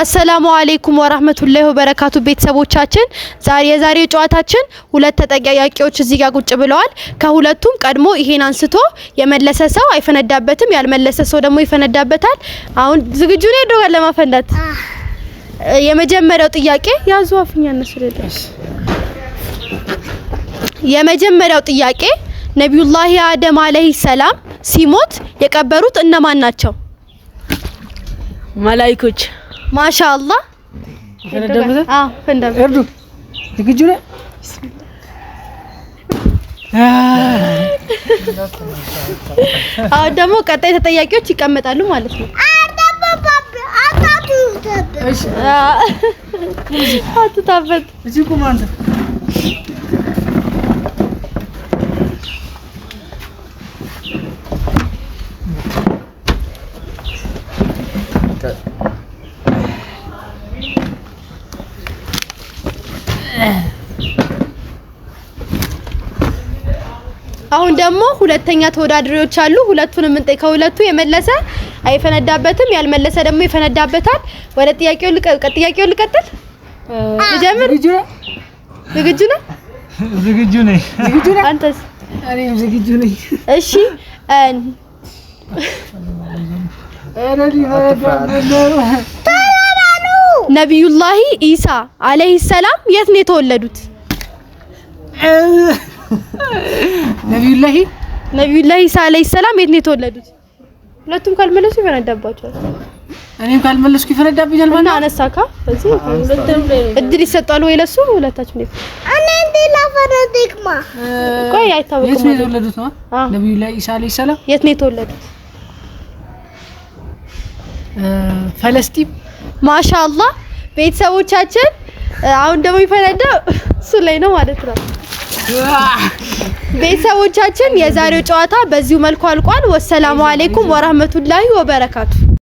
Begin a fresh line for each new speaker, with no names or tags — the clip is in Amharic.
አሰላሙ አለይኩም ወራህመቱላሂ ወበረካቱ ቤተሰቦቻችን የዛሬው ጨዋታችን ሁለት ተጠያቂዎች እዚህ ጋር ቁጭ ብለዋል ከሁለቱም ቀድሞ ይሄን አንስቶ የመለሰ ሰው አይፈነዳበትም ያልመለሰ ሰው ደግሞ ይፈነዳበታል አሁን ዝግጁ ነኝ ዶጋ ለማፈንዳት የመጀመሪያው ጥያቄ ያዙ አፍኛ ነስረዳሽ የመጀመሪያው ጥያቄ ነብዩላህ አደም አለይሂ ሰላም ሲሞት የቀበሩት እነማን ናቸው
መላእክቶች
ማሻአላህ ፈንዳበ እርዱ ዝግጁ ነህ ደግሞ ቀጣይ ተጠያቂዎች ይቀመጣሉ ማለት ነው እሺ አትታበት እዚህ ኮማንድ አሁን ደግሞ ሁለተኛ ተወዳዳሪዎች አሉ ሁለቱንም እንጠይቀው ሁለቱ የመለሰ አይፈነዳበትም ያልመለሰ ደግሞ ይፈነዳበታል ወደ ጥያቄው ልቀጥል ልጀምር ዝግጁ ነህ
ዝግጁ ነኝ
አንተስ
እኔም ዝግጁ ነኝ
እሺ ነብዩላህ ኢሳ አለይሂ ሰላም የት ነው የተወለዱት ነብዩላህ ኢሳ አለይሂ ሰላም የት ነው የተወለዱት ሁለቱም ካልመለሱ ይፈነዳባቸዋል
እኔም ካልመለስኩ ይፈነዳብኛል ማለት
አነሳካ እዚህ እድል ይሰጣል ወይ ለሱ ሁለታችን ነው
እኔ እንዴላፈረድክማ
ቆይ አይታወቅም
የት ነው የተወለዱት ነው ነብዩላህ ኢሳ አለይሂ ሰላም
የት ነው የተወለዱት
ፈለስጢን
ማሻአላህ ቤተሰቦቻችን አሁን ደግሞ ይፈነዳው እሱ ላይ ነው ማለት ነው ቤተሰቦቻችን የዛሬው ጨዋታ በዚሁ መልኩ አልቋል ወሰላሙ አለይኩም ወራህመቱላሂ ወበረካቱ